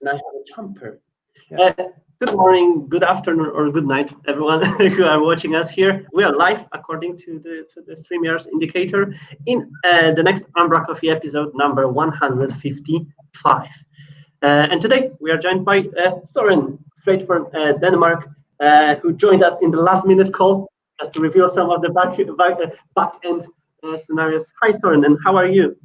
and I have a jumper. Yeah. Good morning, good afternoon, or good night, everyone who are watching us here. We are live according to the StreamYard's indicator in the next umbraCoffee episode number 155. And today we are joined by Soren, straight from Denmark, who joined us in the last-minute call just to reveal some of the back-end scenarios. Hi, Soren, and how are you?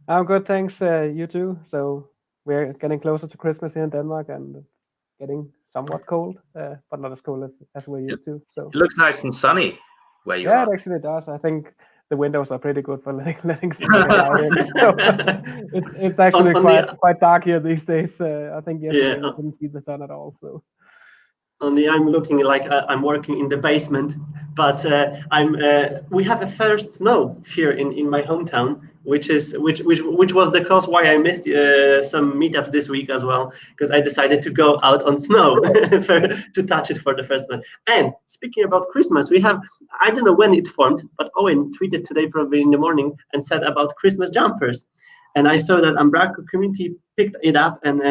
I'm good, thanks. You too. So we're getting closer to Christmas here in Denmark, and it's getting somewhat cold, but not as cold as we're used to. So it looks nice and sunny where you yeah, are. it actually does. I think the windows are pretty good for letting some light in. So it's actually quite dark here these days. I think yesterday we couldn't see the sun at all. So. Only I'm looking like I'm working in the basement, but we have a first snow here in my hometown, which was the cause why I missed some meetups this week as well, because I decided to go out on snow to touch it for the first time. And speaking about Christmas, we have, I don't know when it formed, but Owen tweeted today probably in the morning and said about Christmas jumpers. And I saw that Umbraco community picked it up, and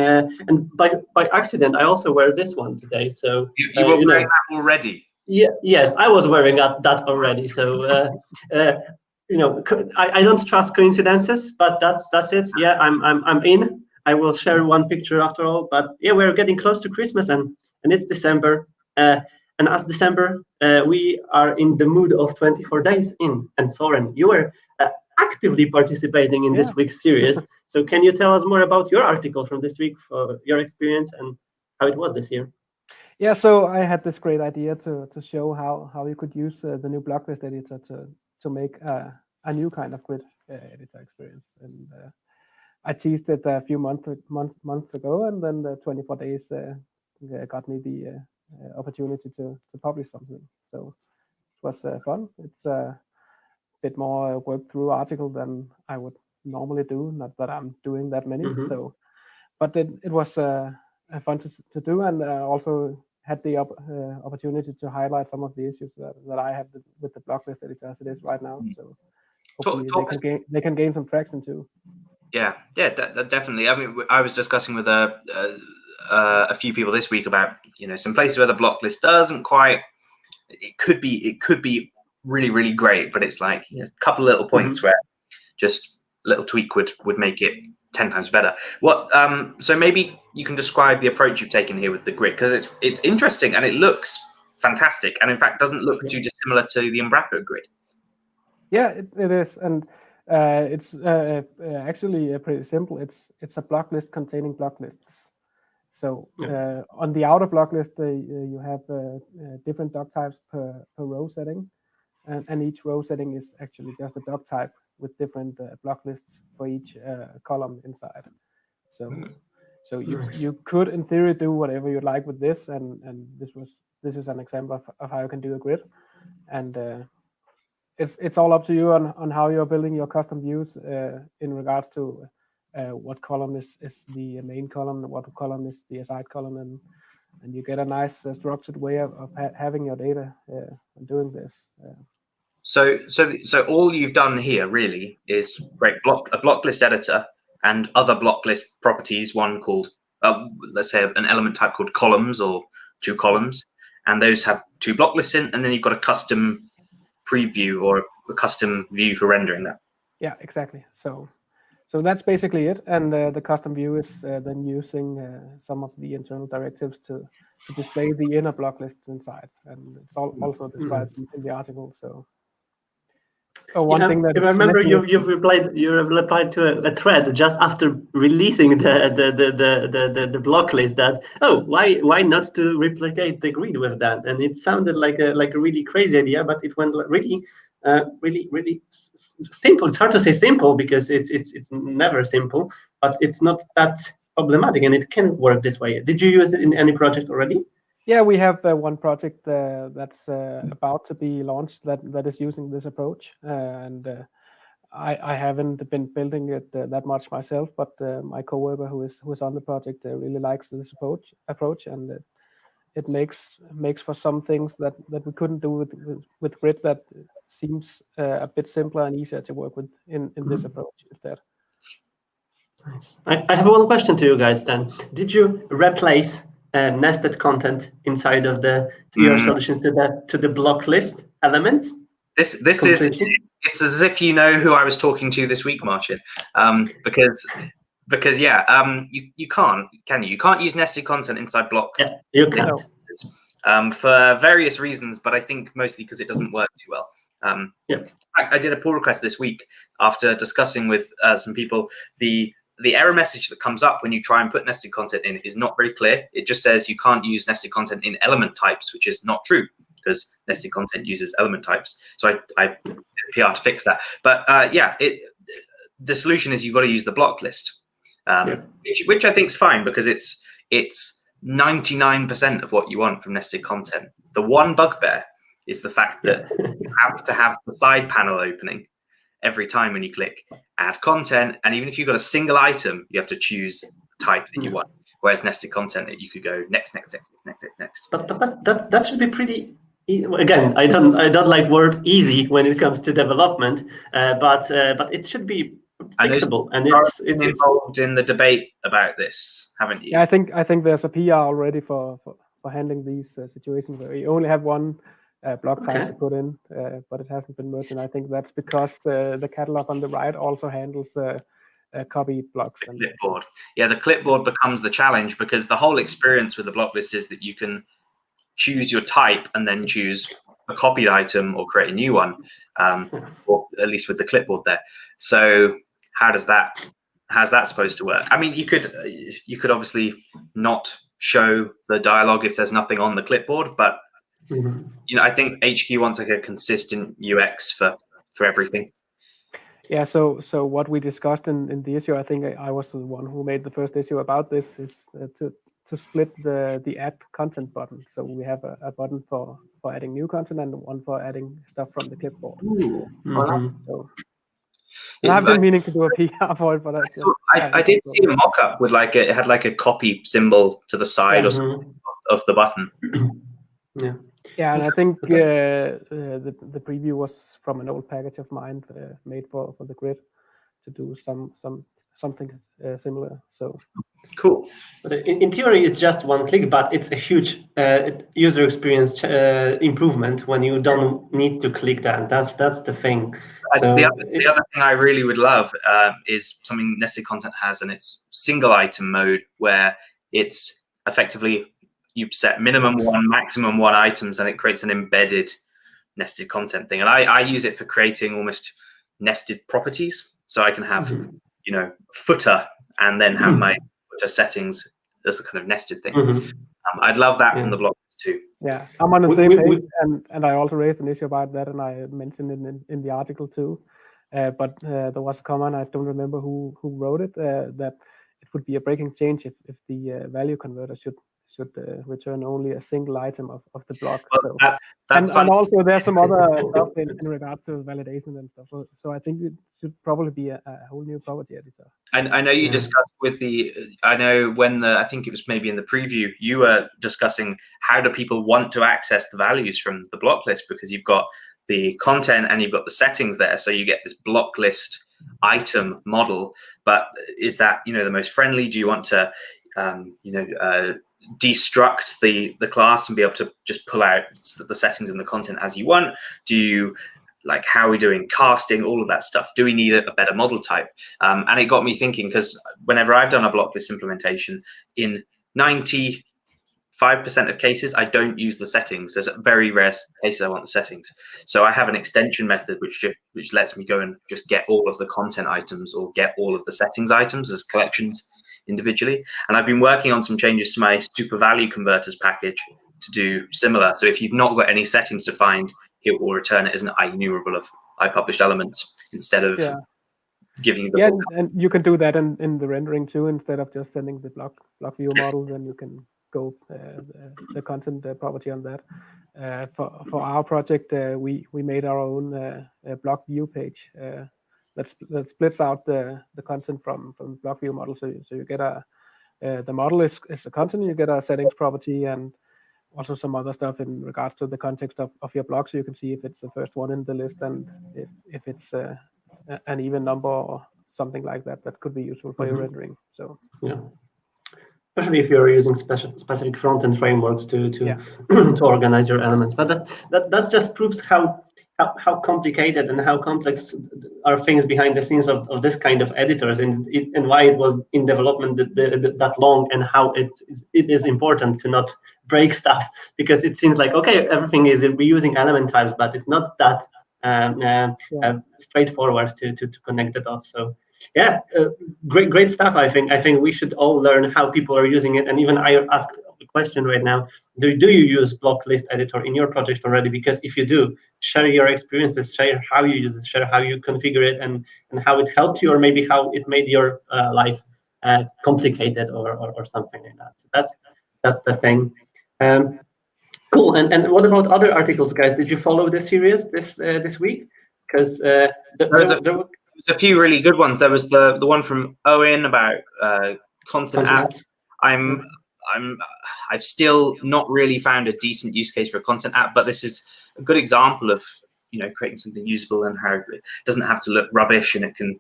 by accident, I also wear this one today. So you were wearing that already. Yeah, yes, I was wearing that already. So I don't trust coincidences, but that's it. Yeah, I'm in. I will share one picture after all. But yeah, we're getting close to Christmas, and it's December. And as December, we are in the mood of 24 days in. And Soren, you were actively participating in this week's series. So can you tell us more about your article from this week, for your experience and how it was this year? Yeah, so I had this great idea to show how you could use the new block list editor to make a new kind of grid editor experience. And I teased it a few months ago, and then the 24 days got me the opportunity to publish something. So it was fun. It's a bit more work through article than I would normally do. Not that I'm doing that many. Mm-hmm. So, but it was fun to do, and also had the opportunity to highlight some of the issues that I have with the block list editor as it is right now. So hopefully they can gain some traction too. Yeah, definitely. I mean, I was discussing with a few people this week about some places where the block list doesn't quite. It could be really, really great, but it's like a couple of little points where just a little tweak would make it 10 times better. So maybe you can describe the approach you've taken here with the grid, because it's interesting and it looks fantastic, and in fact doesn't look too dissimilar to the Umbraco grid. Yeah, it is, and it's actually pretty simple. It's a block list containing block lists. So on the outer block list, you have different doc types per row setting, and each row setting is actually just a doc type with different block lists for each column inside. So you could, in theory, do whatever you like with this, and this is an example of how you can do a grid, and it's all up to you on how you're building your custom views in regards to what column is the main column, what column is the aside column, and you get a nice structured way of having your data and doing this. So all you've done here really is create a block list editor and other block list properties, one called, let's say, an element type called columns or two columns, and those have two block lists in, and then you've got a custom preview or a custom view for rendering that. Yeah, exactly. So that's basically it, and the custom view is then using some of the internal directives to display the inner block lists inside, and it's also described in the article. So. One thing that I remember you've replied to a thread just after releasing the block list that why not to replicate the grid with that, and it sounded like a really crazy idea, but it went really simple. It's hard to say simple because it's never simple, but it's not that problematic and it can work this way. Did you use it in any project already? Yeah, we have one project that's about to be launched that is using this approach, and I haven't been building it that much myself, but my coworker who is on the project really likes this approach, and it makes for some things that we couldn't do with grid that seems a bit simpler and easier to work with in this approach instead. Nice. I have one question to you guys then. Did you replace nested content inside of your solutions to the block list elements? This is, it's as if you know who I was talking to this week, Marcin, because yeah, you can't, can you? You can't use nested content inside block. Yeah, you can't. For various reasons, but I think mostly because it doesn't work too well. Yeah. I did a pull request this week after discussing with some people. The error message that comes up when you try and put nested content in is not very clear. It just says you can't use nested content in element types, which is not true because nested content uses element types. So I did PR to fix that. But yeah, the solution is you've got to use the block list, which I think is fine because it's 99% of what you want from nested content. The one bugbear is the fact that you have to have the side panel opening every time when you click add content, and even if you've got a single item, you have to choose the type that you want. Whereas nested content, you could go next. But that should be pretty. Again, I don't like word easy when it comes to development, but it should be fixable. And it's involved in the debate about this, haven't you? Yeah, I think there's a PR already for handling these situations where you only have one block type to put in, but it hasn't been merged. And I think that's because the catalog on the right also handles copy blocks. And clipboard. Yeah, the clipboard becomes the challenge because the whole experience with the block list is that you can choose your type and then choose a copied item or create a new one, or at least with the clipboard there. So how's that supposed to work? I mean, you could obviously not show the dialogue if there's nothing on the clipboard, but you know, I think HQ wants like a consistent UX for everything. Yeah. So what we discussed in the issue, I think I was the one who made the first issue about this, is to split the add content button. So we have a button for adding new content and one for adding stuff from the clipboard. So I've been meaning to do a PR for it, but I did see a mock-up with like it had like a copy symbol to the side or something of the button. Yeah, and I think the preview was from an old package of mine made for the grid to do something similar. So cool. But in theory, it's just one click, but it's a huge user experience improvement when you don't need to click that. That's the thing. So the other thing I really would love is something nested content has, and it's single item mode, where it's effectively you set minimum one, maximum one items, and it creates an embedded nested content thing. And I use it for creating almost nested properties. So I can have, you know, footer and then have my footer settings as a kind of nested thing. I'd love that from the blog too. Yeah, I'm on the same page, and I also raised an issue about that, and I mentioned it in the article too. But there was a comment, I don't remember who wrote it, that it would be a breaking change if the value converter should return only a single item of the block. Well, so, that's and also there's some other stuff in regards to validation and stuff. So I think it should probably be a whole new property editor. I know you discussed with I know when I think it was maybe in the preview, you were discussing how do people want to access the values from the block list, because you've got the content and you've got the settings there. So you get this block list item model, but is that, you know, the most friendly? Do you want to, destruct the class and be able to just pull out the settings and the content as you want? Do you like, how are we doing casting, all of that stuff? Do we need a better model type? And it got me thinking, because whenever I've done a block list implementation, in 95% of cases, I don't use the settings. There's very rare cases I want the settings. So I have an extension method which lets me go and just get all of the content items or get all of the settings items as collections individually. And I've been working on some changes to my super value converters package to do similar. So if you've not got any settings defined, it will return it as an IEnumerable of iPublished elements instead of giving you the and you can do that in the rendering too. Instead of just sending the block view model, then you can go the content property on that. For our project, we made our own block view page that splits out the content from block view model. So you get the model is the content, you get a settings property, and also some other stuff in regards to the context of your block, so you can see if it's the first one in the list and if it's an even number or something like that that could be useful for your rendering. So yeah, especially if you're using specific front-end frameworks to to organize your elements. But that just proves how complicated and how complex are things behind the scenes of this kind of editors, and why it was in development that long, and how it is important to not break stuff, because it seems like, okay, everything is reusing element types, but it's not that straightforward to connect the dots. So yeah, great stuff. I think we should all learn how people are using it. And even I asked the question right now: do you use block list editor in your project already? Because if you do, share your experiences, share how you use it, share how you configure it, and how it helped you, or maybe how it made your life complicated or something like that. So that's the thing. Cool. And what about other articles, guys? Did you follow the series this week? Because there were a few really good ones. There was the one from Owen about content apps. I've still not really found a decent use case for a content app, but this is a good example of creating something usable and how it doesn't have to look rubbish, and it can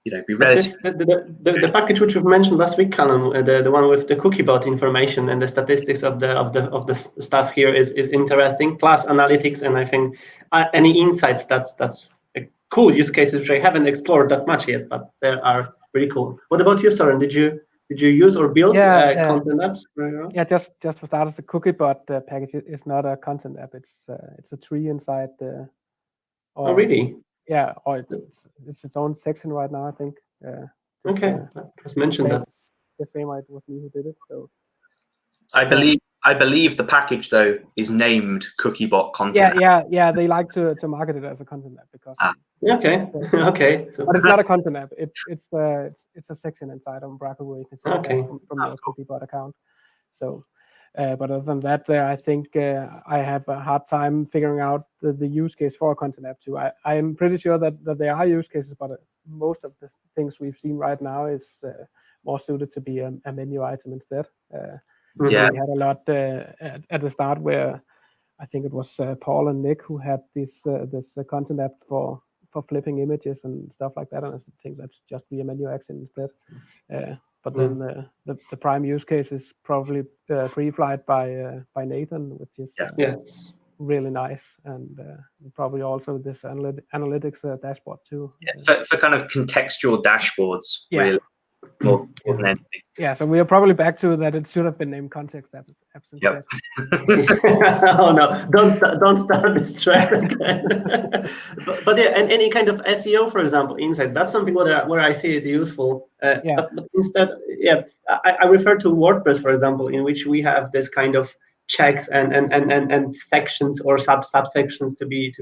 be relative. The package which we've mentioned last week, Callum, the one with the cookie bot information and the statistics of the stuff here is interesting. Plus analytics, and I think any insights. That's a cool use cases which I haven't explored that much yet, but they are really cool. What about you, Søren? Did you use or build content apps? Yeah, just for starters, the cookie bot package is not a content app. It's a tree inside the. Oh, really? Yeah, or it's its own section right now, I think. Okay, just mentioned that. The same it was me who did it. So I believe the package though is named CookieBot content. Yeah. They like to market it as a content app because. Okay. Okay. So. But it's not a content app. It's a section inside Umbraco where you can see from your CookieBot account. So. But other than that, I think I have a hard time figuring out the use case for a content app too. I am pretty sure that there are use cases, but most of the things we've seen right now is more suited to be a menu item instead. We had a lot at the start where I think it was Paul and Nick who had this content app for flipping images and stuff like that, and I think that's just be a menu action instead. But then the prime use case is probably pre-flight by Nathan, which is really nice, and probably also this analytics dashboard too. Yes, for kind of contextual dashboards, really, more than anything. Yeah, so we are probably back to that. It should have been named context apps. Yep. Oh no! Don't start this thread again. but yeah, and any kind of SEO, for example, insights. That's something where I see it useful. But instead, I refer to WordPress, for example, in which we have this kind of checks and sections or subsections to be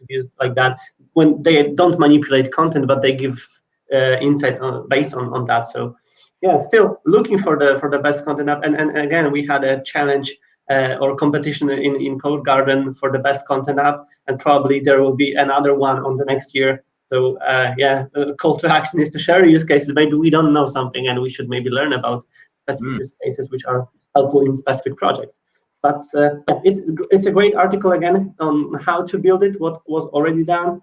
used like that, when they don't manipulate content, but they give insights based on that. So. Yeah, still looking for the best content app, and again we had a challenge or competition in Code Garden for the best content app, and probably there will be another one on the next year. So a call to action is to share use cases. Maybe we don't know something, and we should maybe learn about specific use cases which are helpful in specific projects. But it's a great article again on how to build it, what was already done.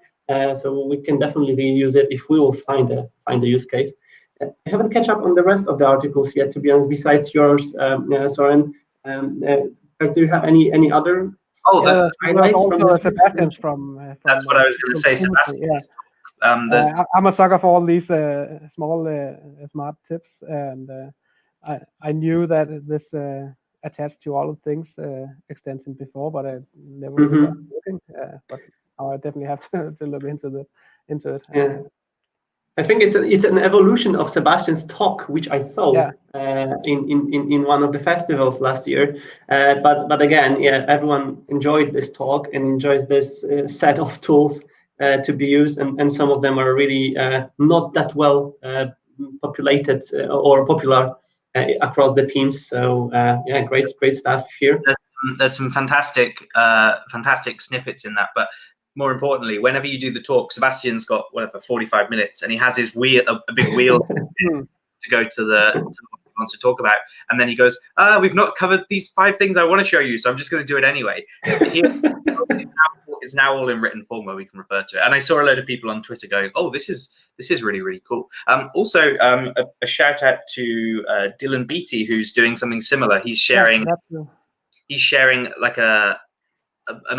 So we can definitely reuse it if we will find a use case. I haven't catch up on the rest of the articles yet, to be honest, besides yours, Søren. Guys, do you have any other highlights from this? Sebastian's from that's what I was going to say, Sebastian. Yeah. I'm a sucker for all these small smart tips, and I knew that this attached to all of things extension before, but I never really got looking. But I definitely have to look into it. Yeah. I think it's an evolution of Sebastian's talk, which I saw in one of the festivals last year. But again, everyone enjoyed this talk and enjoys this set of tools to be used, and some of them are really not that well populated or popular across the teams. So great stuff here. There's some fantastic snippets in that, but more importantly, whenever you do the talk, Sebastian's got 45 minutes, and he has his wheel, a big wheel to go to what he wants to talk about, and then he goes, "We've not covered these 5 things I want to show you, so I'm just going to do it anyway." Here's an example now all in written form where we can refer to it. And I saw a load of people on Twitter going, "Oh, this is really, really cool." Also, a shout out to Dylan Beatty, who's doing something similar. He's sharing like an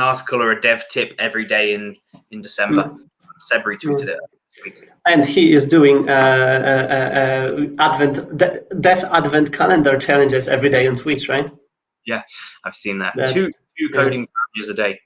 article or a dev tip every day in December. Seb retweeted it this week. And he is doing dev advent calendar challenges every day on Twitch, right? Yeah, I've seen that. Two coding challenges a day.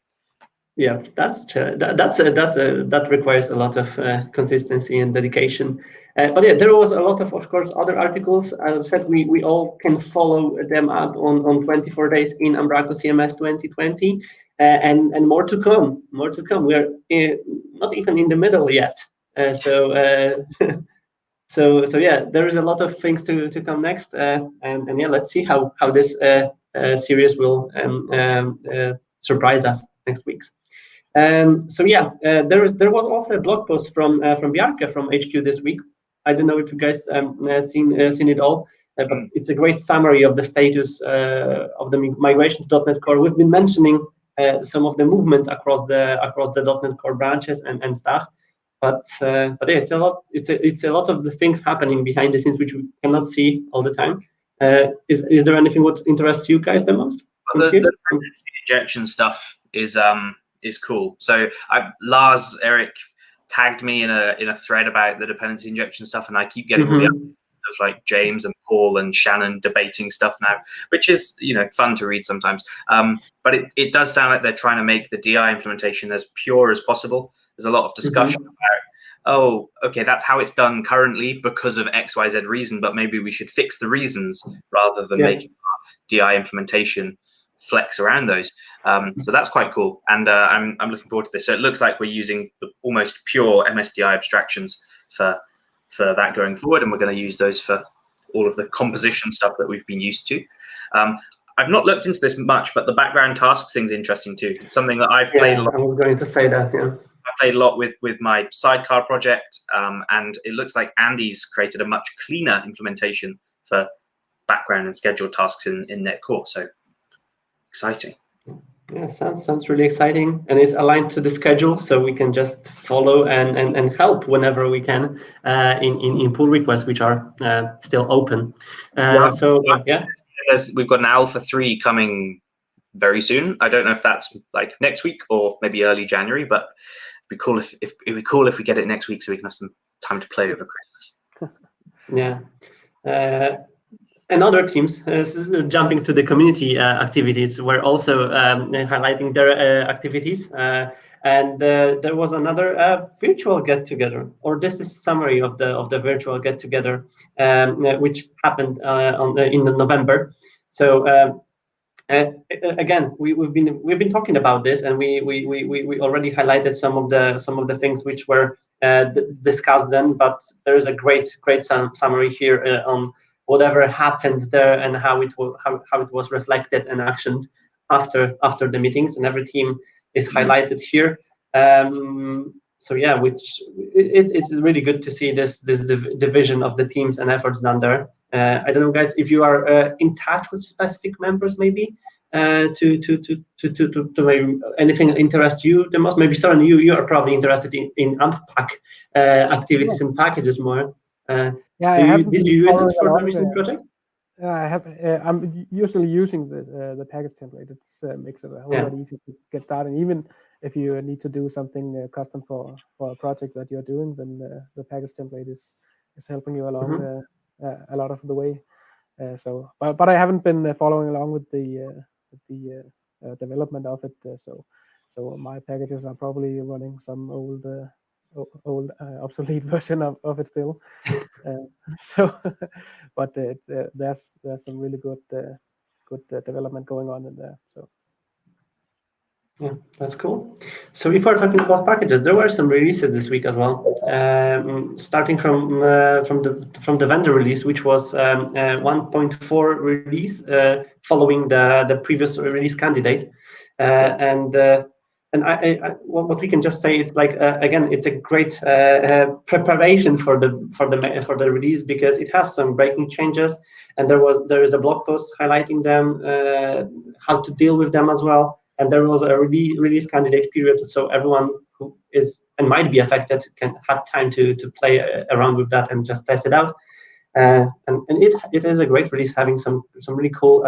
Yeah, that requires a lot of consistency and dedication. But yeah, there was a lot of course, other articles. As I said, we all can follow them up on 24 days in Umbraco CMS 2020, and more to come. More to come. We're not even in the middle yet. So yeah, there is a lot of things to come next, and yeah, let's see how this series will surprise us next week. So yeah, there was also a blog post from Bjarke from HQ this week. I don't know if you guys seen it all, but it's a great summary of the status of the migration to .NET Core. We've been mentioning some of the movements across the .NET Core branches and stuff. But yeah, it's a lot of the things happening behind the scenes which we cannot see all the time. Is there anything what interests you guys the most? The dependency injection stuff is cool. So Lars Eric tagged me in a thread about the dependency injection stuff, and I keep getting all the of like James and Paul and Shannon debating stuff now, which is fun to read sometimes. But it does sound like they're trying to make the DI implementation as pure as possible. There's a lot of discussion about, oh, okay, that's how it's done currently because of XYZ reason, but maybe we should fix the reasons rather than making DI implementation flex around those. So that's quite cool, and I'm looking forward to this. So it looks like we're using the almost pure MSDI abstractions for that going forward, and we're going to use those for all of the composition stuff that we've been used to. I've not looked into this much, but the background tasks thing's interesting too. It's something that I've played a lot. I'm going to say that. Yeah. I played a lot with my sidecar project, and it looks like Andy's created a much cleaner implementation for background and scheduled tasks in NetCore. So exciting. Yeah, sounds really exciting, and it's aligned to the schedule, so we can just follow and help whenever we can in pull requests, which are still open. So yeah, we've got an Alpha 3 coming very soon. I don't know if that's like next week or maybe early January, but it'd be cool if we get it next week so we can have some time to play over Christmas. Yeah. And other teams, jumping to the community activities, were also highlighting their activities. And there was another virtual get-together, or this is summary of the virtual get-together, which happened in November. So again, we've been talking about this, and we already highlighted some of the things which were discussed then. But there is a great summary here on whatever happened there and how it was reflected and actioned after the meetings, and every team is highlighted here. So yeah, it's really good to see this division of the teams and efforts done there. I don't know, guys, if you are in touch with specific members, maybe to maybe anything interests you the most. Maybe Søren, you are probably interested in UmpPack activities and packages more. Did you use it for the recent project? I have. I'm usually using the package template. It makes it a whole lot easier to get started. Even if you need to do something custom for a project that you're doing, then the package template is helping you along a lot of the way. But I haven't been following along with the development of it. So my packages are probably running some old obsolete version of it still. But there's some really good development going on in there. So yeah, that's cool. So if we're talking about packages, there were some releases this week as well. Starting from the vendor release, which was 1.4 release, following the previous release candidate, and what we can just say, it's like again, it's a great preparation for the release, because it has some breaking changes, and there is a blog post highlighting them, how to deal with them as well. and there was a release candidate period, so everyone who is and might be affected can have time to play around with that and just test it out. And it is a great release, having some really cool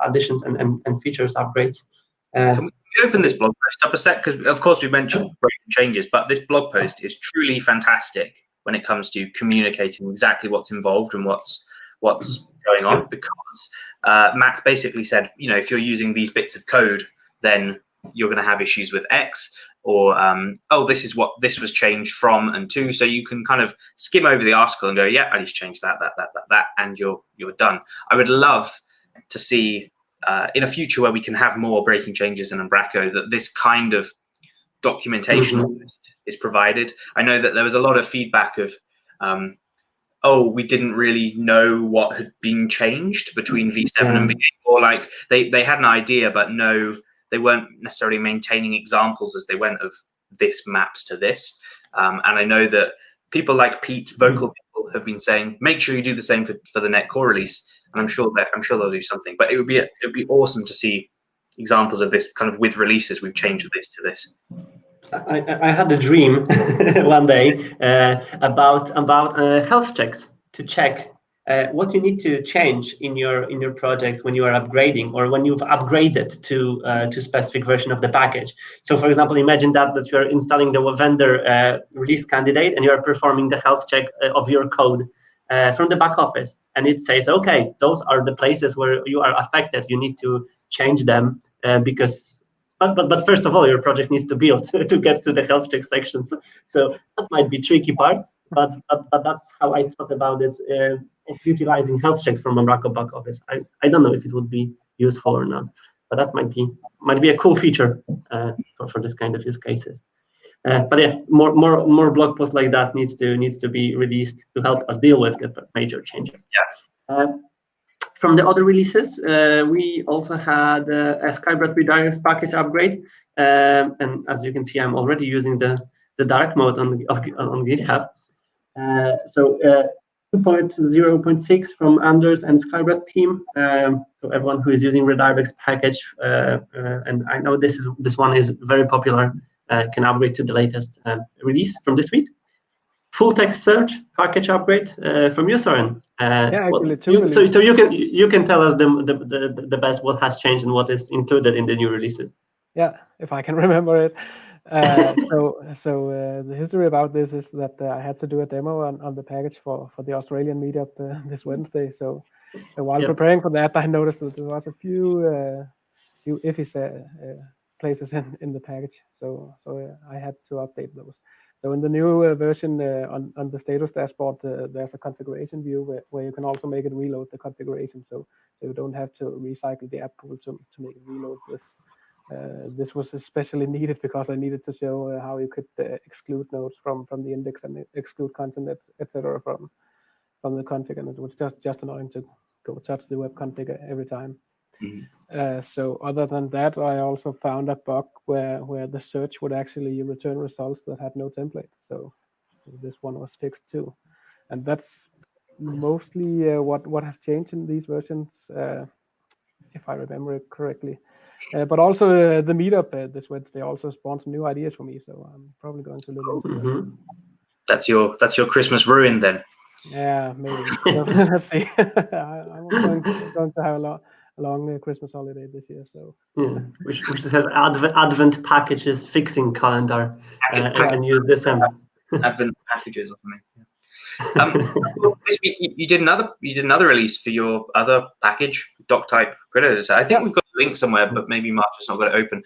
additions and features upgrades. Can we open this blog post up a sec? Because of course we mentioned breaking changes, but this blog post is truly fantastic when it comes to communicating exactly what's involved and what's going on. Because Matt basically said, if you're using these bits of code, then you're going to have issues with X, or this is what this was changed from and to. So you can kind of skim over the article and go, yeah, I need to change that, and you're done. I would love to see in a future where we can have more breaking changes in Umbraco, that this kind of documentation is provided. I know that there was a lot of feedback of, we didn't really know what had been changed between V7 and V8, or like they had an idea, but no, they weren't necessarily maintaining examples as they went of this maps to this. And I know that people like Pete, vocal people, have been saying, make sure you do the same for the net core release. And I'm sure they'll do something. But it would be awesome to see examples of this kind of with releases. We've changed this to this. I had a dream one day about health checks, to check what you need to change in your project when you are upgrading, or when you've upgraded to specific version of the package. So, for example, imagine that you are installing the vendor release candidate, and you are performing the health check of your code from the back office, and it says, okay, those are the places where you are affected. You need to change them because. But first of all, your project needs to build to get to the health check sections. So that might be tricky part. But that's how I thought about it, of utilizing health checks from Umbraco back office. I don't know if it would be useful or not, but that might be a cool feature for this kind of use cases. But yeah, more blog posts like that needs to be released to help us deal with the major changes. Yeah. From the other releases, we also had a Skybrat redirect package upgrade, and as you can see, I'm already using the dark mode on GitHub. So 2.0.6 from Anders and Skybrat team. So everyone who is using redirect package, and I know this one is very popular, can upgrade to the latest release from this week. Full text search package upgrade from you, Søren. Actually, so you can tell us the best what has changed and what is included in the new releases. Yeah, if I can remember it. So the history about this is that I had to do a demo on the package for the Australian meetup this Wednesday. So while preparing for that, I noticed that there was a few iffy places in the package. So I had to update those. So in the new version on the status dashboard, there's a configuration view where you can also make it reload the configuration. So you don't have to recycle the app pool to make it reload this. This was especially needed because I needed to show how you could exclude nodes from the index and exclude content, etc. from the config, and it was just annoying to go touch the web config every time. So other than that, I also found a bug where the search would actually return results that had no template. So this one was fixed too, and that's mostly what has changed in these versions, if I remember it correctly. But also the meetup this Wednesday also spawned some new ideas for me, so I'm probably going to look into that. That's your Christmas ruin then. Yeah, maybe. Let's see. I'm going to have a long Christmas holiday this year, so we should have Advent packages fixing calendar and use December. Advent packages or something. This week you did another release for your other package, doc type grid. I think we've got a link somewhere, but maybe Mark has not got it open.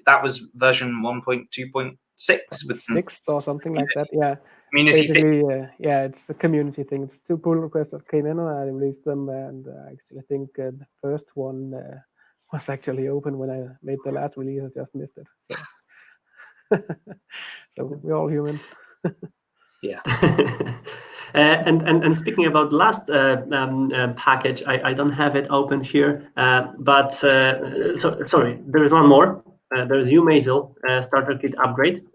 That was version 1.2.6 with 6 or something like that. Yeah. Community basically, it's a community thing. It's 2 pull requests that came in, and I released them. And I actually think the first one was actually open when I made the last release. I just missed it. So we're all human. Yeah. And speaking about last package, I don't have it open here, but sorry, there is one more. There's Umazel starter kit upgrade,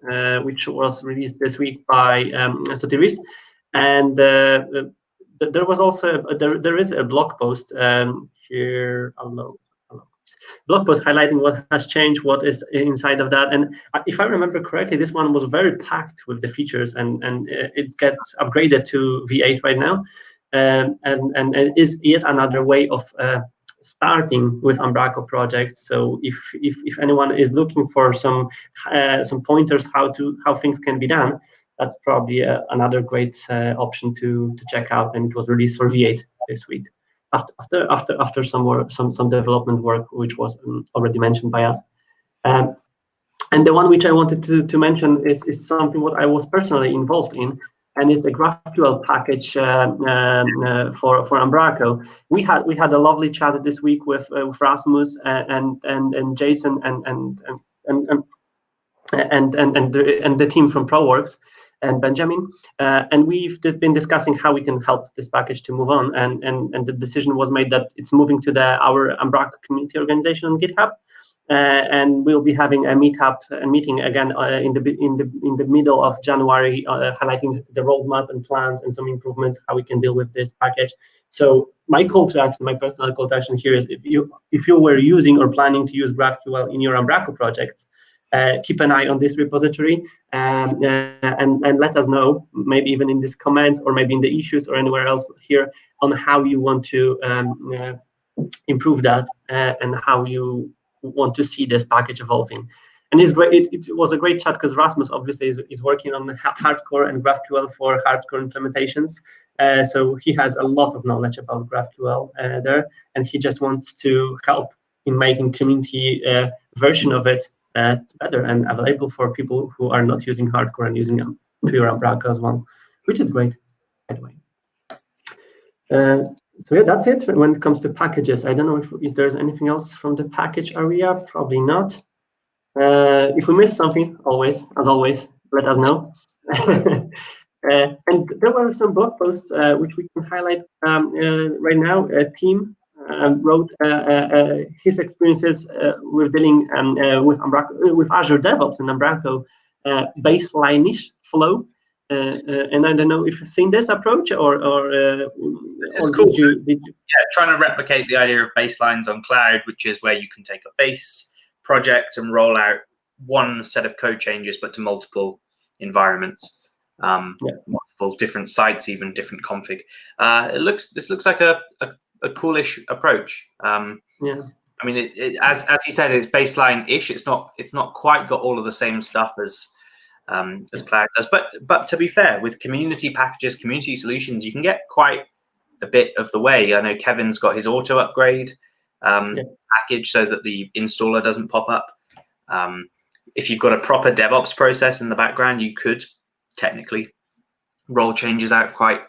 which was released this week by Sotiris, and there was also there is a blog post here. blog post highlighting what has changed, what is inside of that. And if I remember correctly, this one was very packed with the features, and it gets upgraded to V8 right now, and is yet another way of starting with Umbraco projects. So if anyone is looking for some pointers how things can be done, that's probably another great option to check out. And it was released for V8 this week after some development work, which was already mentioned by us. And the one which I wanted to mention is something what I was personally involved in, and it's a GraphQL package for Umbraco. We had a lovely chat this week with Rasmus and Jason and the team from ProWorks and Benjamin, and we've been discussing how we can help this package to move on. And the decision was made that it's moving to our Umbraco community organization on GitHub. And we'll be having a meeting again in the middle of January, highlighting the roadmap and plans and some improvements, how we can deal with this package. So my call to action, my personal call to action here is, if you were using or planning to use GraphQL in your Umbraco projects, keep an eye on this repository and let us know, maybe even in these comments or maybe in the issues or anywhere else here, on how you want to improve that and how you want to see this package evolving. And it's great. It was a great chat because Rasmus obviously is working on hardcore and GraphQL for hardcore implementations. So he has a lot of knowledge about GraphQL there, and he just wants to help in making community version of it better and available for people who are not using hardcore and using pure Umbraco as well, which is great, by the way. So yeah, that's it when it comes to packages. I don't know if there's anything else from the package area. Probably not. If we missed something, as always, let us know. And there were some blog posts which we can highlight right now. A team wrote his experiences with dealing with Umbraco, with Azure DevOps and Umbraco baseline-ish flow. And I don't know if you've seen this approach or cool. did you? Yeah, trying to replicate the idea of baselines on cloud, which is where you can take a base project and roll out one set of code changes, but to multiple environments, multiple different sites, even different config. This looks like a coolish approach. I mean, as he said, it's baseline-ish. It's not quite got all of the same stuff as cloud does, but to be fair, with community packages, community solutions, you can get quite a bit of the way. I know Kevin's got his auto upgrade package so that the installer doesn't pop up. If you've got a proper DevOps process in the background, you could technically roll changes out quite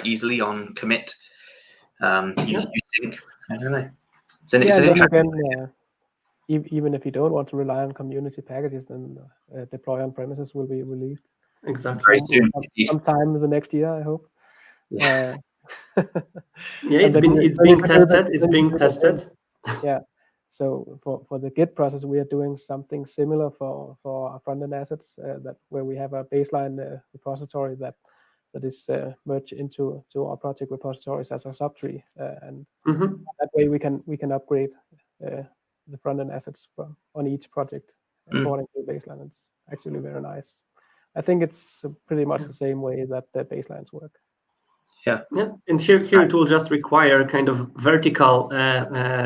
easily on commit. You think, I don't know. It's an interesting. Even if you don't want to rely on community packages, then deploy on premises will be released. Exactly. Sometime in the next year, I hope. Yeah, it's being tested. Yeah. So for the Git process, we are doing something similar for our front-end assets, where we have a baseline repository that is merged into our project repositories as a subtree, and that way we can upgrade the front-end assets on each project according to the baseline. It's actually very nice. I think it's pretty much the same way that the baselines work. Yeah. And here it will just require kind of vertical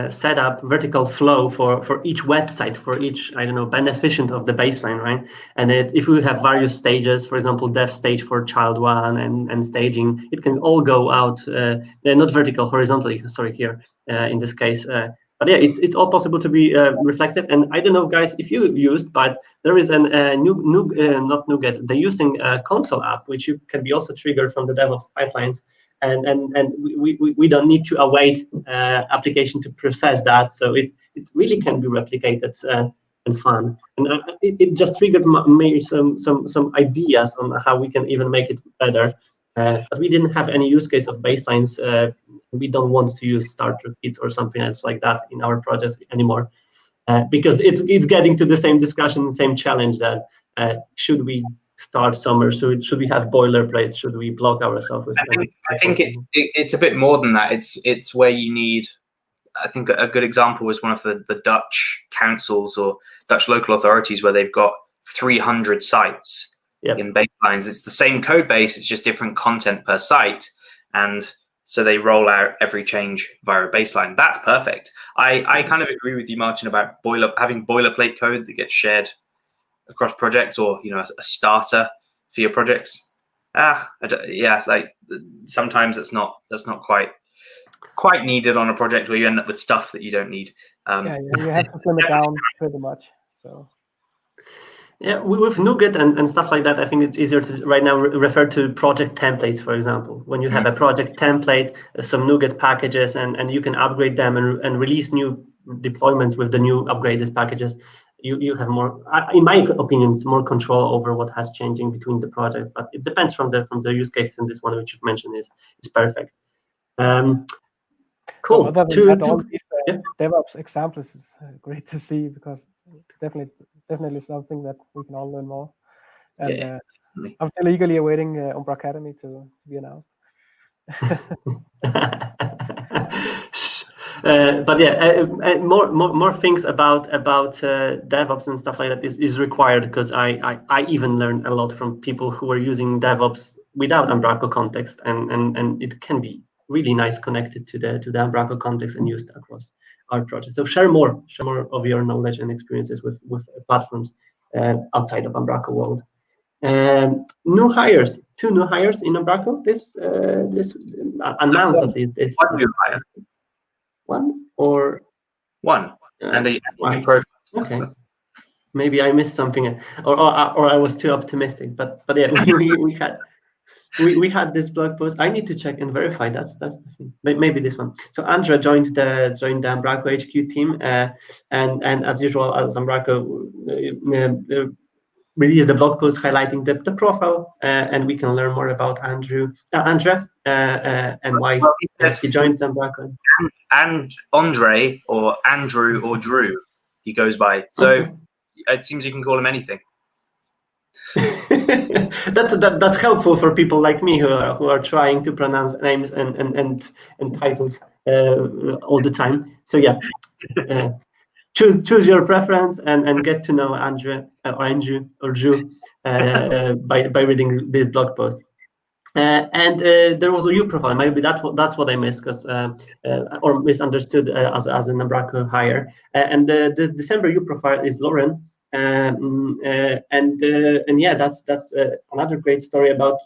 setup, vertical flow for each website, for each, I don't know, beneficent of the baseline, right? And if we have various stages, for example, dev stage for child one and staging, it can all go out, not vertical, horizontally, sorry, here in this case. But yeah, it's all possible to be reflected. And I don't know, guys, if you used, but there is not NuGet, the using console app, which you can be also triggered from the DevOps pipelines. And we don't need to await application to process that. So it really can be replicated and fun. And it just triggered maybe some ideas on how we can even make it better. But we didn't have any use case of baselines. We don't want to use starter kits or something else like that in our projects anymore, because it's getting to the same discussion, same challenge that should we start somewhere? So should we have boilerplates? Should we block ourselves with? I think it's a bit more than that. It's where you need I think a good example was one of the Dutch councils or Dutch local authorities where they've got 300 sites in baselines. It's the same code base, it's just different content per site. And so they roll out every change via a baseline. That's perfect. I kind of agree with you, Marcin, about having boilerplate code that gets shared across projects, or a starter for your projects. Like sometimes that's not quite needed on a project where you end up with stuff that you don't need. You have to slim it down pretty much. So. Yeah, with NuGet and stuff like that, I think it's easier to right now refer to project templates, for example. When you have a project template, some NuGet packages, and you can upgrade them and release new deployments with the new upgraded packages, you have more, in my opinion, it's more control over what has changing between the projects. But it depends from the use cases, and this one which you've mentioned is perfect. Cool. So other than that, all these DevOps examples is great to see, because definitely something that we can all learn more. And I'm still eagerly awaiting Umbra Academy to be announced. But more things about DevOps and stuff like that is required, because I even learned a lot from people who are using DevOps without Umbraco context, and it can be really nice connected to the Umbraco context and used across our project. So share more of your knowledge and experiences with platforms outside of Umbraco world. New hires, 2 new hires in Umbraco. This announced at least this. One new hire. One or one and a new profile. Okay, maybe I missed something, or I was too optimistic. But yeah, we had this blog post. I need to check and verify. That's the thing. Maybe this one. So Andrea joined the Umbraco HQ team, and as usual, as Umbraco released the blog post highlighting the profile, and we can learn more about Andrea, and why he joined Umbraco. And Andre or Andrew or Drew, he goes by. So it seems you can call him anything. That's helpful for people like me who are trying to pronounce names and titles all the time. So yeah, choose your preference and get to know Andrew or Drew by reading this blog post. And there was a U profile. Maybe that's what I missed, because or misunderstood as an Umbraco hire. And the December U profile is Lauren. And yeah, that's another great story about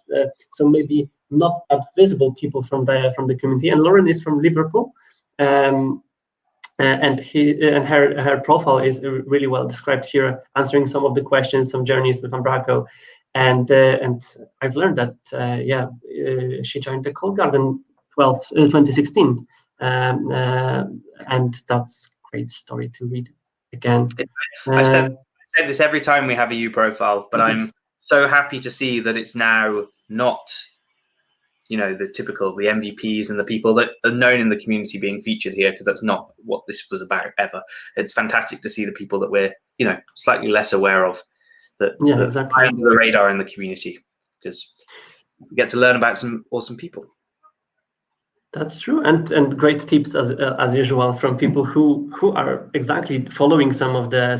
some maybe not that visible people from the community. And Lauren is from Liverpool, and her profile is really well described here, answering some of the questions, some journeys with Umbraco. And I've learned that she joined the Cold Garden 2016, and that's a great story to read again. I said this every time we have a U profile, but I'm so happy to see that it's now not, the typical, the MVPs and the people that are known in the community being featured here, because that's not what this was about ever. It's fantastic to see the people that we're, slightly less aware of, that exactly under the radar in the community, because we get to learn about some awesome people. That's true, and great tips as usual from people who are exactly following some of the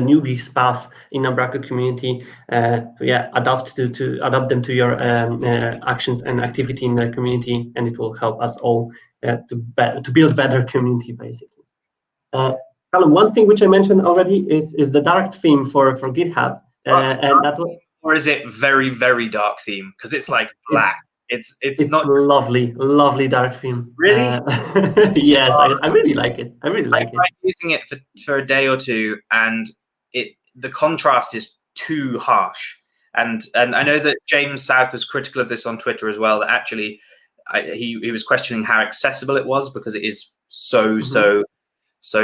newbies path in Umbraco community. Adapt them to your actions and activity in the community, and it will help us all to build better community, basically. Callum, one thing which I mentioned already is the dark theme for GitHub, and that was, or is it very, very dark theme? Because it's like black. It's not lovely dark theme. Really? Yes, I really like it. I tried using it for a day or two, and the contrast is too harsh. And I know that James South was critical of this on Twitter as well. That actually, he was questioning how accessible it was, because it is so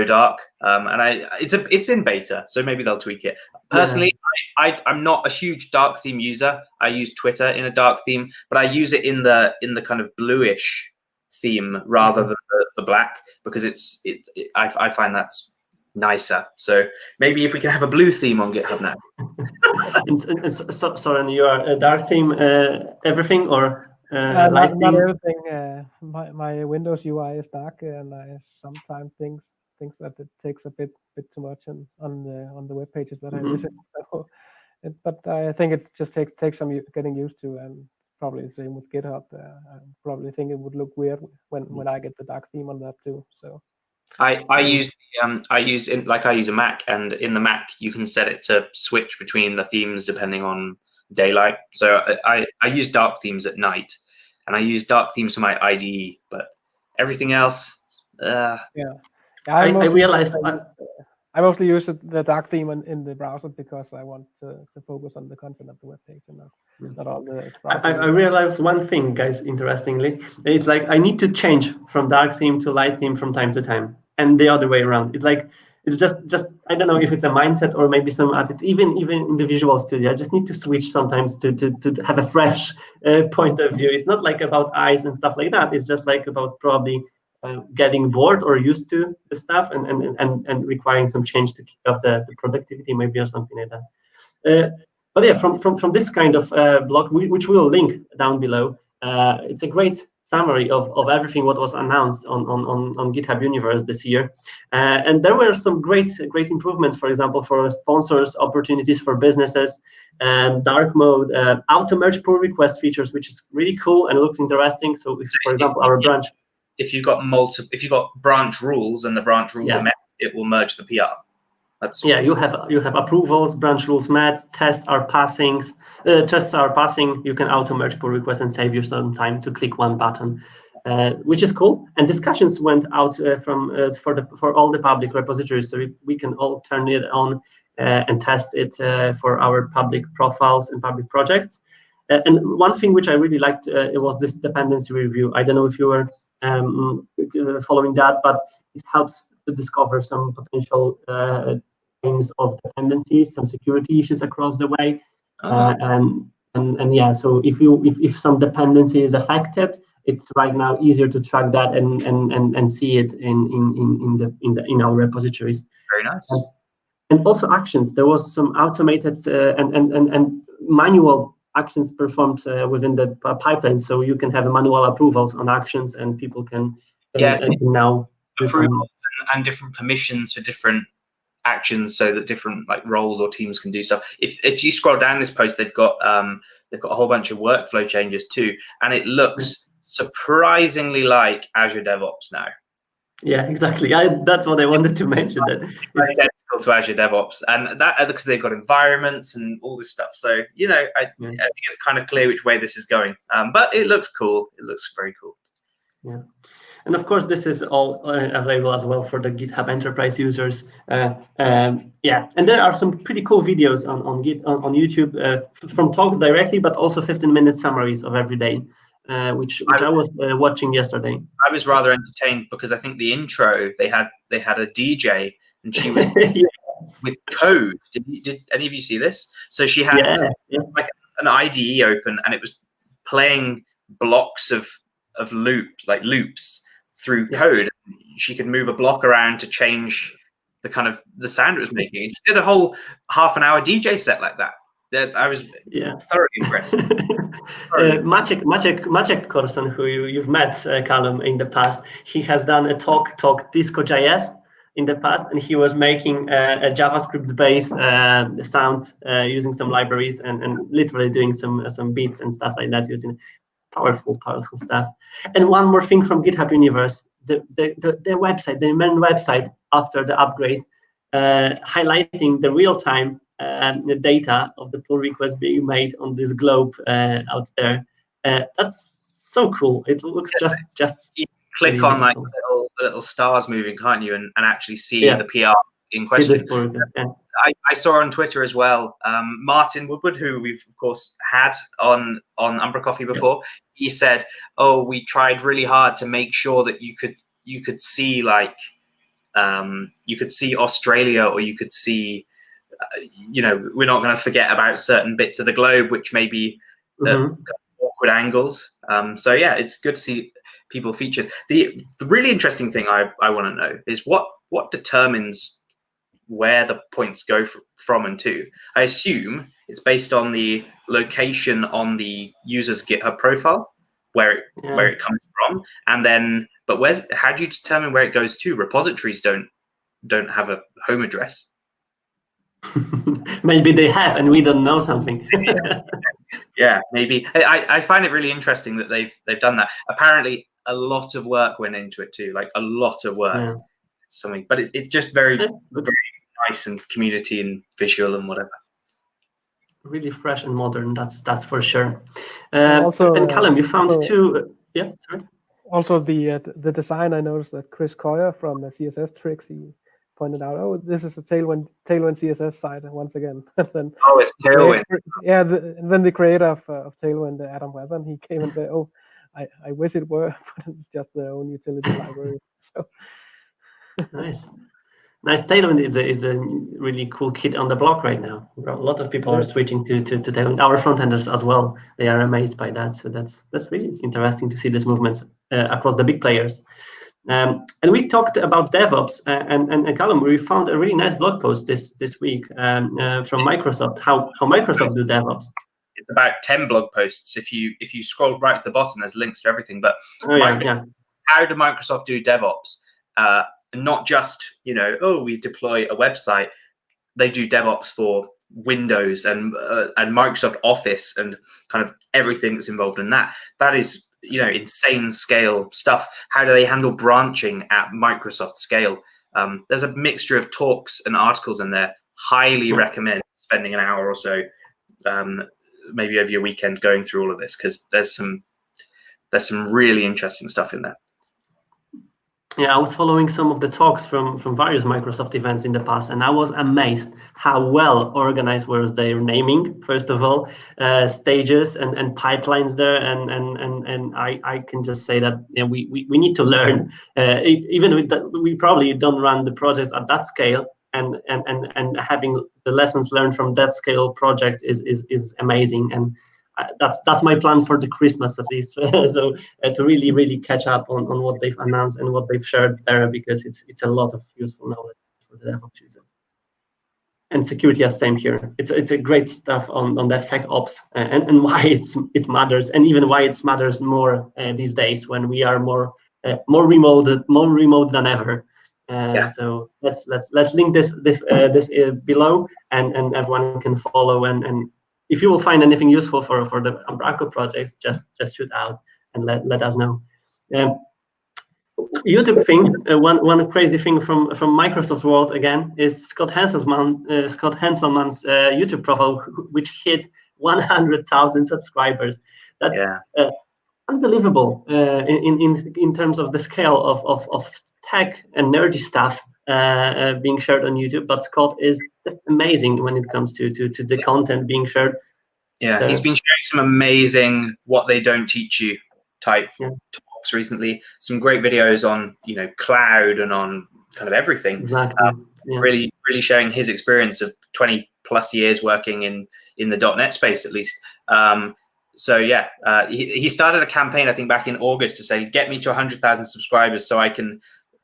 dark. And it's in beta, so maybe they'll tweak it. Personally, I'm not a huge dark theme user. I use Twitter in a dark theme, but I use it in the kind of bluish theme rather than the black, because I find that's nicer. So maybe if we can have a blue theme on GitHub now. So, Soren, you are a dark theme everything, or lighting? Not everything. My Windows UI is dark, and I sometimes think that it takes a bit too much on the web pages that I visit. So, but I think it just takes some getting used to, and probably the same with GitHub. I probably think it would look weird when I get the dark theme on that too. So I use a Mac, and in the Mac you can set it to switch between the themes depending on daylight. So I use dark themes at night, and I use dark themes for my IDE, but everything else, yeah. I realized. I mostly use the dark theme in the browser because I want to focus on the content of the web page and not all the. I realized one thing, guys. Interestingly, it's like I need to change from dark theme to light theme from time to time, and the other way around. It's like it's just I don't know if it's a mindset or maybe some attitude. Even in the Visual Studio, I just need to switch sometimes to have a fresh point of view. It's not like about eyes and stuff like that. It's just like about probably getting bored or used to the stuff and requiring some change to keep up the productivity maybe or something like that. But yeah, from this kind of blog, which we will link down below, it's a great summary of everything what was announced on GitHub Universe this year. And there were some great improvements, for example, for sponsors, opportunities for businesses, dark mode, auto merge pull request features, which is really cool and looks interesting. So if, for example, our branch, if you've got branch rules and the branch rules are met, it will merge the PR. You have approvals, branch rules met, tests are passing. You can auto merge pull requests and save you some time to click one button, which is cool. And discussions went out for all the public repositories, so we can all turn it on and test it for our public profiles and public projects. And one thing which I really liked it was this dependency review. I don't know if you were following that, but it helps to discover some potential things of dependencies, some security issues across the way, and yeah. So if some dependency is affected, it's right now easier to track that and see it in our repositories. Very nice. And also actions. There was some automated and manual actions performed within the pipeline, so you can have manual approvals on actions, and people can now do approvals and different permissions for different actions, so that different roles or teams can do stuff. If you scroll down this post, they've got a whole bunch of workflow changes too, and it looks surprisingly like Azure DevOps now. Yeah, exactly. That's what I wanted to mention. That it's identical to Azure DevOps, and that because they've got environments and all this stuff. So I think it's kind of clear which way this is going. But it looks cool. It looks very cool. Yeah, and of course this is all available as well for the GitHub Enterprise users. And there are some pretty cool videos on YouTube from talks directly, but also 15-minute summaries of every day. Which I was watching yesterday. I was rather entertained because I think the intro they had a DJ and she was with code. Did any of you see this? So she had like an IDE open, and it was playing blocks of loops through code. She could move a block around to change the sound it was making. She did a whole half-an-hour DJ set like that. I was thoroughly impressed. Maciek Korson, who you've met, Callum, in the past, he has done a talk Disco.js in the past, and he was making a JavaScript-based sounds using some libraries and literally doing some beats and stuff like that using powerful stuff. And one more thing from GitHub Universe, the website, the main website after the upgrade, highlighting the real-time the data of the pull requests being made on this globe out there. That's so cool. It looks just you click really on like cool. little stars moving, can't you, and actually see the PR in question. I saw on Twitter as well, Martin Woodward, who we've of course had on umbraCoffee before. He said, "Oh, we tried really hard to make sure that you could see you could see Australia, or you could see." We're not going to forget about certain bits of the globe, which may be awkward angles. So yeah, it's good to see people featured. The really interesting thing I want to know is what determines where the points go from and to. I assume it's based on the location on the user's GitHub profile. where it comes from, and then how do you determine where it goes to? Repositories don't have a home address. Maybe they have, and we don't know something. Yeah, maybe. I find it really interesting that they've done that. Apparently, a lot of work went into it too, like a lot of work. Yeah. Something, but it's just very, very nice and community and visual and whatever. Really fresh and modern. That's for sure. Also, and Callum, you found two. Yeah, sorry. Also, the design. I noticed that Chris Coyer from CSS Tricks, he pointed out, oh, this is a Tailwind CSS site once again. And then, it's Tailwind. And then the creator of Tailwind, Adam Weather, he came and said, oh, I wish it were, but it's just their own utility library. So nice. Tailwind is a really cool kit on the block right now. A lot of people are switching to Tailwind. Our front enders as well. They are amazed by that. So that's really interesting to see this movement across the big players. And we talked about DevOps, and Callum, we found a really nice blog post this week from Microsoft. How Microsoft do DevOps. It's about 10 blog posts. If you scroll right to the bottom, there's links to everything. But how do Microsoft do DevOps? Not just, we deploy a website. They do DevOps for Windows and Microsoft Office and kind of everything that's involved in that. That is, insane scale stuff. How do they handle branching at Microsoft scale? There's a mixture of talks and articles in there. Highly recommend spending an hour or so, maybe over your weekend, going through all of this, because there's some really interesting stuff in there. Yeah, I was following some of the talks from various Microsoft events in the past, and I was amazed how well organized was their naming. First of all, stages and pipelines there, and I can just say that we need to learn. Even with that, we probably don't run the projects at that scale, and having the lessons learned from that scale project is amazing. And that's my plan for the Christmas at least. So to really catch up on what they've announced and what they've shared there, because it's a lot of useful knowledge for the DevOps users. And security is same here. It's a great stuff on DevSecOps and why it matters, and even why it matters more these days when we are more remote than ever. So let's link this below, and everyone can follow and. If you will find anything useful for the Umbraco projects, just shoot out and let us know. YouTube thing, one crazy thing from Microsoft world again is Scott Hanselman's YouTube profile, which hit 100,000 subscribers. That's unbelievable in terms of the scale of tech and nerdy stuff being shared on YouTube, but Scott is just amazing when it comes to the content being shared. Yeah, he's been sharing some amazing what they don't teach you type talks recently. Some great videos on cloud and on kind of everything. Exactly. Really sharing his experience of 20 plus years working in the .NET space at least. He started a campaign I think back in August to say get me to 100,000 subscribers so I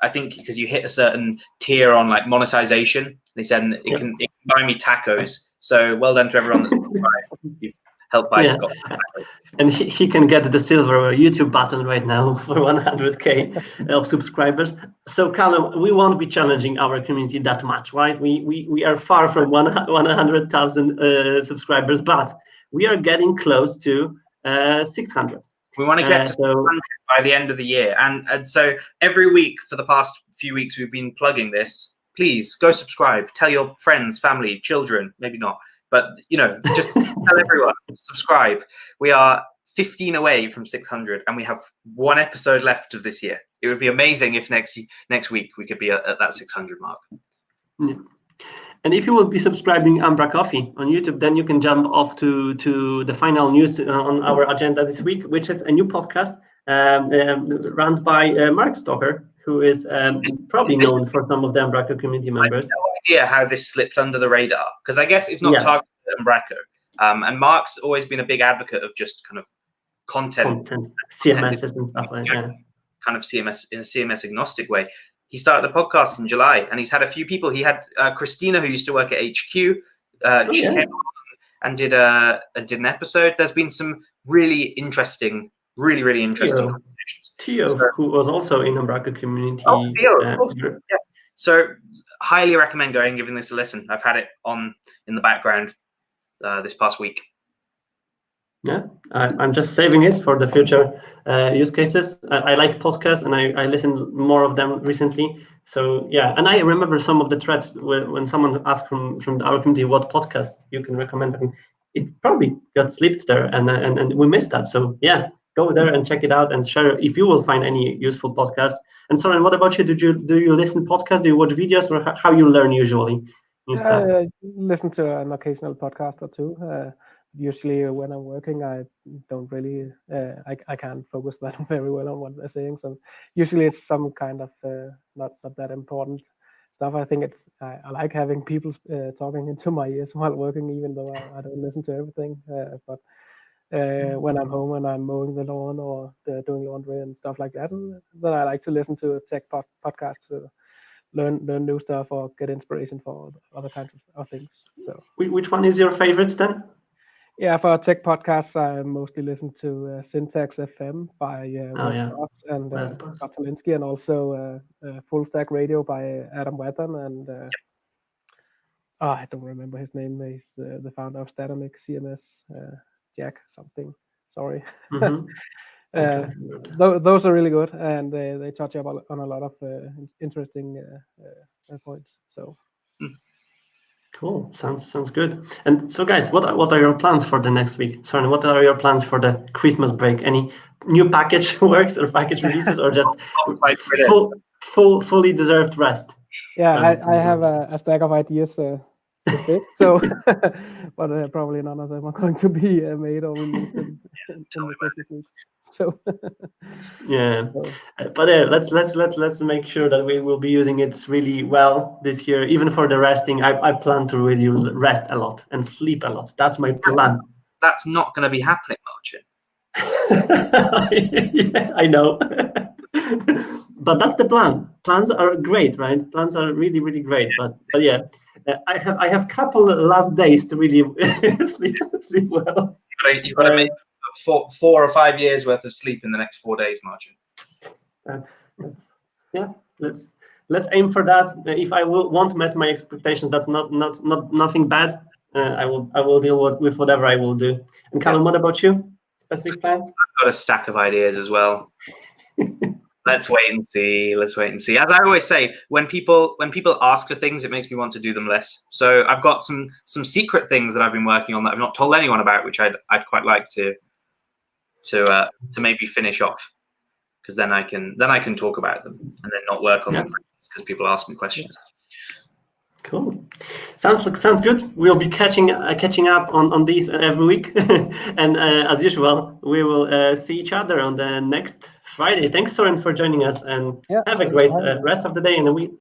think because you hit a certain tier on like monetization, they said it can buy me tacos. So well done to everyone that's you've helped buy Scott. And he can get the silver YouTube button right now for 100K of subscribers. So Callum, we won't be challenging our community that much, right? We are far from 100,000 subscribers, but we are getting close to 600. We want to get to 600 by the end of the year. And so every week for the past few weeks, we've been plugging this. Please go subscribe. Tell your friends, family, children, maybe not. But, just tell everyone, subscribe. We are 15 away from 600, and we have one episode left of this year. It would be amazing if next week we could be at that 600 mark. Yeah. And if you will be subscribing umbraCoffee on YouTube, then you can jump off to the final news on our agenda this week, which is a new podcast run by Mark Stoker, who is probably known for some of the Umbraco community members. I have no idea how this slipped under the radar, because I guess it's not targeted at Umbraco. And Mark's always been a big advocate of just kind of content CMSs and stuff like that. Kind of CMS in a CMS agnostic way. He started a podcast in July, and he's had a few people. He had Christina, who used to work at HQ. She came on and did an episode. There's been some really interesting Really, really interesting Theo. conversations. Theo, who was also in Umbraco community. Oh, Theo, of course. Yeah. So highly recommend going and giving this a listen. I've had it on in the background this past week. Yeah, I'm just saving it for the future use cases. I like podcasts, and I listen more of them recently. So yeah, and I remember some of the threads when someone asked from our community what podcast you can recommend, and it probably got slipped there, and we missed that. So yeah, go there and check it out and share if you will find any useful podcast. And Soren, what about you? Do you listen podcasts? Do you watch videos, or how you learn usually new stuff? I listen to an occasional podcast or two. Usually when I'm working, I don't really, I can't focus that very well on what they're saying. So usually it's some kind of not that important stuff. I think I like having people talking into my ears while working, even though I don't listen to everything. But when I'm home and I'm mowing the lawn or doing laundry and stuff like that, then I like to listen to a tech podcast to learn new stuff or get inspiration for other kinds of things. So which one is your favorite then? Yeah, for tech podcasts, I mostly listen to Syntax FM by Wes and Scott Talinsky, and also Full Stack Radio by Adam Wathan and I don't remember his name. He's the founder of Statamic CMS, Jack something. Sorry. Mm-hmm. Those are really good, and they touch up on a lot of interesting points. So. Cool. Sounds good. And so, guys, what are your plans for the next week? Sorry, what are your plans for the Christmas break? Any new package works or package releases, or just fully deserved rest? Yeah, I have a stack of ideas to fit, so but probably none of them are going to be made or released in the Christmas weeks. So yeah, but let's make sure that we will be using it really well this year. Even for the resting, I plan to really rest a lot and sleep a lot. That's my plan. That's not going to be happening, Marcin. Yeah, I know. But that's the plan. Plans are great, right? Plans are really, really great. But yeah, I have couple last days to really sleep well. You've got to make 4 or 5 years worth of sleep in the next 4 days, Marcin. That's yeah. Let's aim for that. If I won't met my expectations, that's not nothing bad. I will deal with whatever I will do. And Callum, what about you? Specific plans? I've got a stack of ideas as well. Let's wait and see. As I always say, when people ask for things, it makes me want to do them less. So I've got some secret things that I've been working on that I've not told anyone about, which I'd quite like to maybe finish off, because then I can talk about them and then not work on them because people ask me questions. Cool. Sounds good. We'll be catching up on these every week, and as usual, we will see each other on the next Friday. Thanks, Soren, for joining us, and have a great rest of the day and a week.